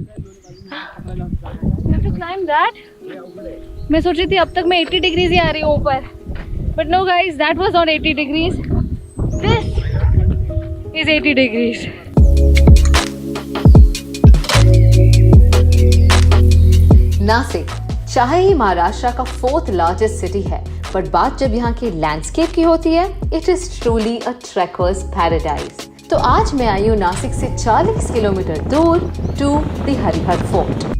You have to climb that? मैं सोच रही थी अब तक मैं 80 डिग्रीज ही आ रही हूँ ऊपर, but no guys, that was not 80 degrees. This is 80 degrees. Nashik चाहे ही महाराष्ट्र का 4th लार्जेस्ट सिटी है, बट बात जब यहाँ के लैंडस्केप की होती है, it is truly a trekker's paradise. तो आज मैं आई हूँ नासिक से 40 किलोमीटर दूर to the Harihar fort.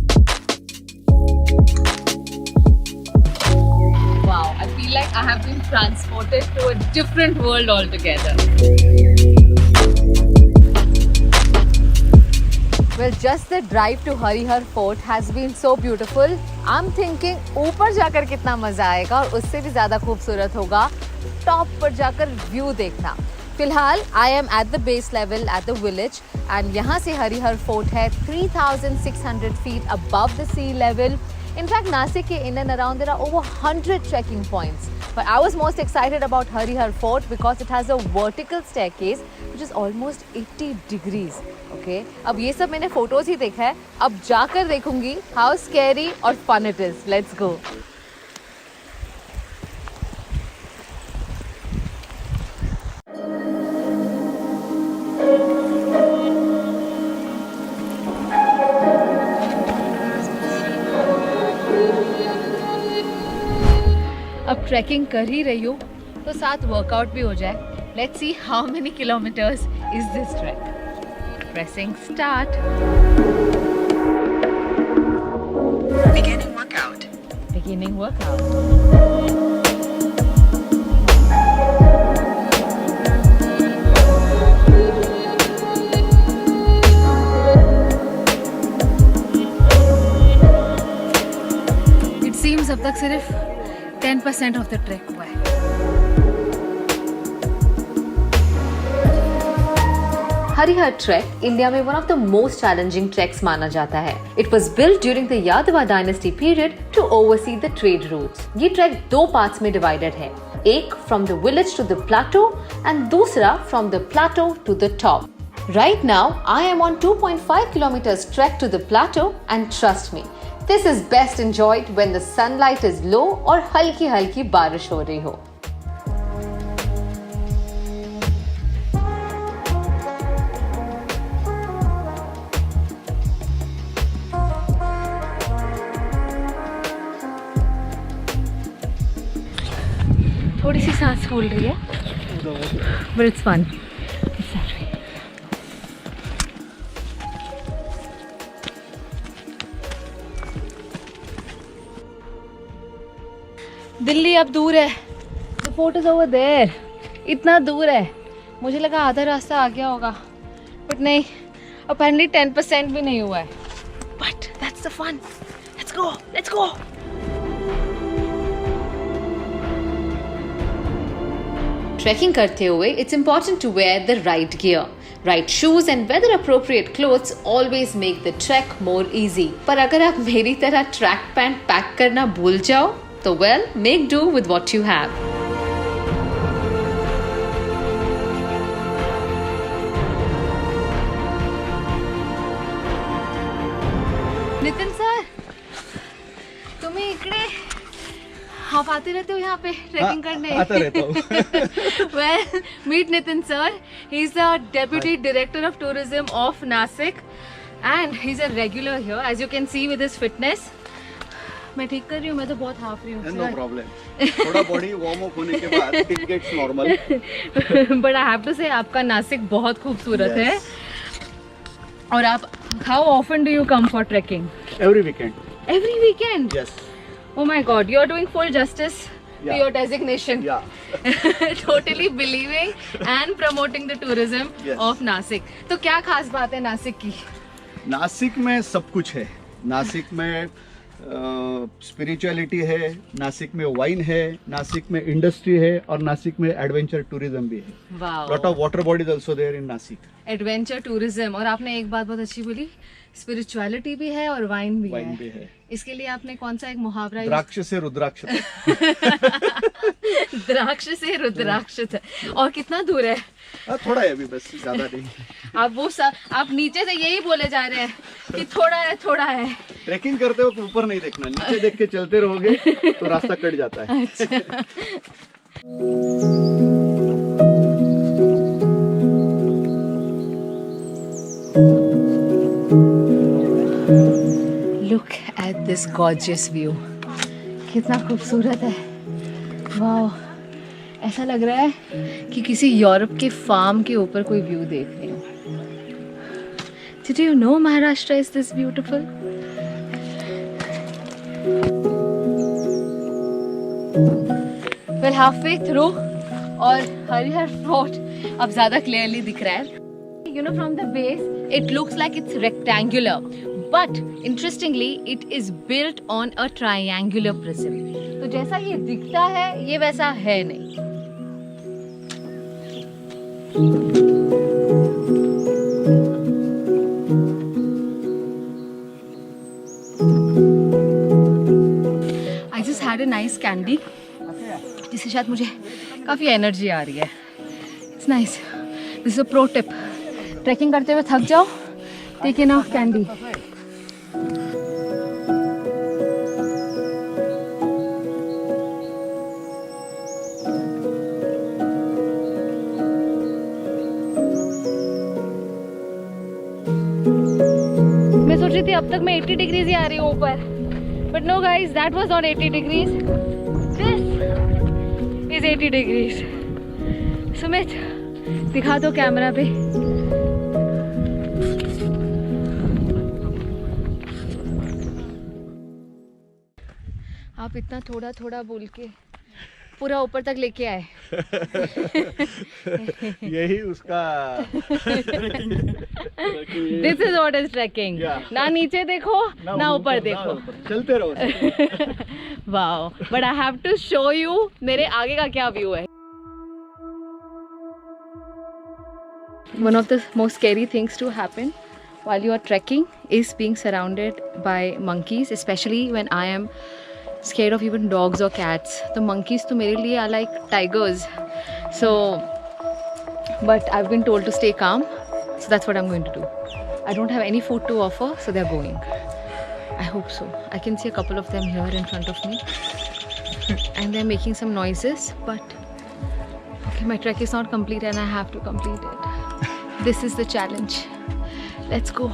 Wow, I feel like I have been transported to a different world altogether. Well, just the drive to Harihar Fort has been so beautiful. I'm thinking ऊपर जाकर कितना मजा आएगा और उससे भी ज़्यादा खूबसूरत होगा टॉप पर जाकर व्यू देखना। फिलहाल I am at the base level at the village and यहाँ से हरिहर फोर्ट है 3,600 feet above the sea level. In fact, Nasik ke in and around there are over 100 trekking points. But I was most excited about Harihar Fort because it has a vertical staircase which is almost 80 degrees. Okay? अब ये सब मैंने photos ही देखा है. अब जाकर देखूंगी how scary और fun it is. Let's go. अब ट्रैकिंग कर ही रही हूँ तो साथ वर्कआउट भी हो जाए। Let's see how many kilometers is this track. Pressing start. Beginning workout. It seems अब तक सिर्फ 10% of the trek हुआ है। हरिहर ट्रैक इंडिया में one of the most challenging tracks माना जाता है। It was built during the Yadava dynasty period to oversee the trade routes. ये ट्रैक 2 पार्ट्स में डिवाइडेड है, एक from the village to the plateau and दूसरा from the plateau to the top. Right now, I am on 2.5 kilometers trek to the plateau and trust me, this is best enjoyed when the sunlight is low और हल्की हल्की बारिश हो रही हो। थोड़ी सी सांस फूल रही है, but it's fun. दिल्ली अब दूर है। The fort is over there. इतना दूर है, मुझे लगा आधा रास्ता आ गया होगा, बट नहीं, apparently 10% भी नहीं हुआ है। But that's the fun. Let's go, let's go. Trekking करते हुए, it's important to wear the right gear. Right shoes and weather appropriate clothes always make the trek more easy. पर अगर आप मेरी तरह ट्रैक पैंट पैक करना भूल जाओ, तो well, make do with what you have. Nitin sir, तुम्ही इकडे आप आते रहते हो यहाँ पे ट्रेकिंग करने? आता रहता हूँ। Well, meet Nitin sir. He's the deputy director of tourism of Nasik, and he's a regular here, as you can see with his fitness. मैं ठीक कर रही हूँ, मैं तो बहुत हाफ रही हूँ। No problem. थोड़ा बॉडी वार्म अप होने के बाद it gets normal. But I have to say आपका नासिक बहुत खूबसूरत है। और आप how often do you come for trekking? Every weekend. Every weekend? Yes. Oh my God, you're doing full justice to Yeah. your designation. Yeah. Totally believing and promoting the tourism Yes. of Nasik. तो क्या खास बात है नासिक की? नासिक में सब कुछ है। नासिक में स्पिरिचुअलिटी है, नासिक में वाइन है, नासिक में इंडस्ट्री है और नासिक में एडवेंचर टूरिज्म भी है। Wow. Lot of water bodies also there in Nashik. Adventure tourism, और आपने एक बात बहुत अच्छी बोली, स्पिरिचुअलिटी भी है और वाइन भी वाइन है। भी है। इसके लिए आपने कौन सा एक मुहावरा use- द्राक्ष से रुद्राक्ष तक। द्राक्ष से रुद्राक्ष तक। और कितना दूर है? थोड़ा है अभी, बस ज्यादा नहीं। आप नीचे से यही बोले जा रहे हैं कि थोड़ा है थोड़ा है। ट्रैकिंग करते वक्त ऊपर नहीं देखना, नीचे देख के चलते रहोगे तो रास्ता कट जाता है। Look at this gorgeous view, कितना खूबसूरत है। वाह, ऐसा लग रहा है कि किसी यूरोप के फार्म के ऊपर कोई व्यू देख रही हूँ। Did you know Maharashtra is this beautiful? Well, halfway through और हरिहर फोर्ट अब ज़्यादा क्लियरली दिख रहा है। You know, from the base, it looks like it's rectangular, but interestingly, it is built on a triangular prism. तो जैसा ये दिखता है, ये वैसा है नहीं। I just had a nice candy, जिससे शायद मुझे काफ़ी एनर्जी आ रही है। It's nice. This is a pro tip. Trekking करते हुए थक जाओ, टेक इनफ कैंडी। मैं सोच रही थी अब तक मैं 80 डिग्रीज ही आ रही हूँ ऊपर, but no guys, that was not 80 degrees, this is 80 degrees. Sumit, दिखा दो कैमरा पे। आप इतना थोड़ा थोड़ा बोल के पूरा ऊपर तक लेके आए। यही उसका this is what is trekking. ना नीचे देखो ना ऊपर देखो, चलते रहो। Wow, but I have to show you मेरे आगे का क्या व्यू है। One of the most scary things to happen while you are trekking is being surrounded by monkeys, especially when I am scared of even dogs or cats. The monkeys to mere liye are like tigers. So, but I've been told to stay calm, so that's what I'm going to do. I don't have any food to offer, so they're going. I hope so. I can see a couple of them here in front of me, and they're making some noises, but okay, my trek is not complete and I have to complete it. This is the challenge. Let's go.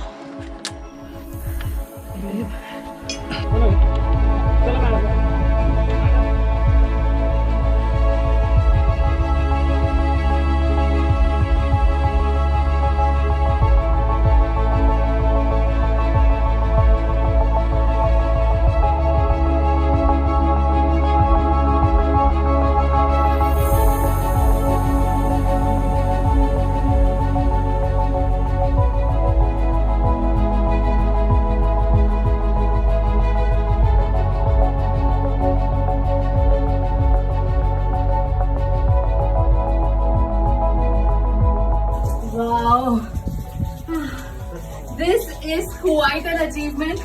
This is quite an achievement.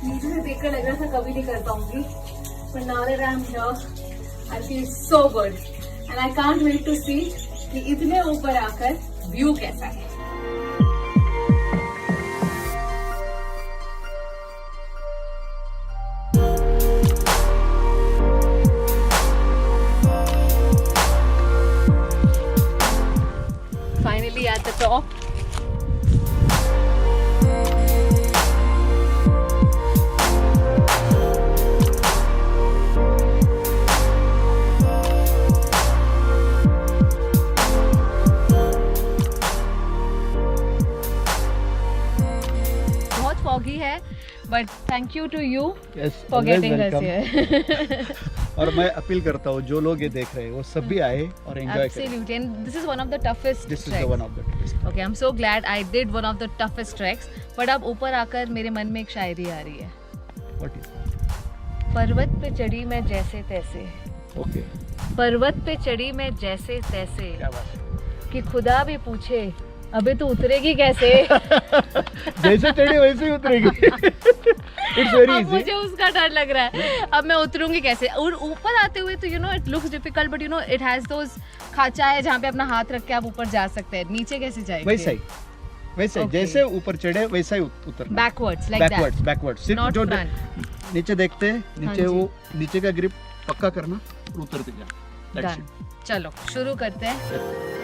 नीचे से देखकर लग रहा था कभी नहीं कर पाऊंगी, but now that I'm here, I feel so good, and I can't wait to see कि इतने ऊपर आकर व्यू कैसा है। Finally at the top. foggy है, but thank you to you for getting us here. और मैं अपील करता हूँ जो लोग ये देख रहे हैं वो सब भी आए और एंजॉय करें. Absolutely, and this is one of the toughest This is treks. the one of the toughest. Okay, I'm so glad I did one of the toughest treks. But अब ऊपर आकर मेरे मन में एक शायरी आ रही है. What is? पर्वत पे चढ़ी मैं जैसे तैसे. Okay. पर्वत पे चढ़ी मैं जैसे तैसे. क्या बात है. कि खुदा भी पूछे अबे तो उतरेगी कैसे? जैसे चढ़ी वैसे ही उतरेगी। इट्स वेरी अब इजी। मुझे उसका डर लग रहा है, अब मैं उतरूंगी कैसे? और ऊपर आते हुए तो it looks difficult, but it has those खाचा है जहाँ पे अपना हाथ रख के आप ऊपर जा सकते हैं। नीचे कैसे जाएंगे? वैसा ही Okay. जैसे ऊपर चढ़े वैसा ही उतरना। बैकवर्ड्स लाइक दैट, बैकवर्ड्स सिर्फ नॉट जो फ्रंट। नीचे देखते हैं, हाँ नीचे जी। वो नीचे का ग्रिप पक्का करना और उतरते जाना। That's done, it. चलो शुरू करते हैं।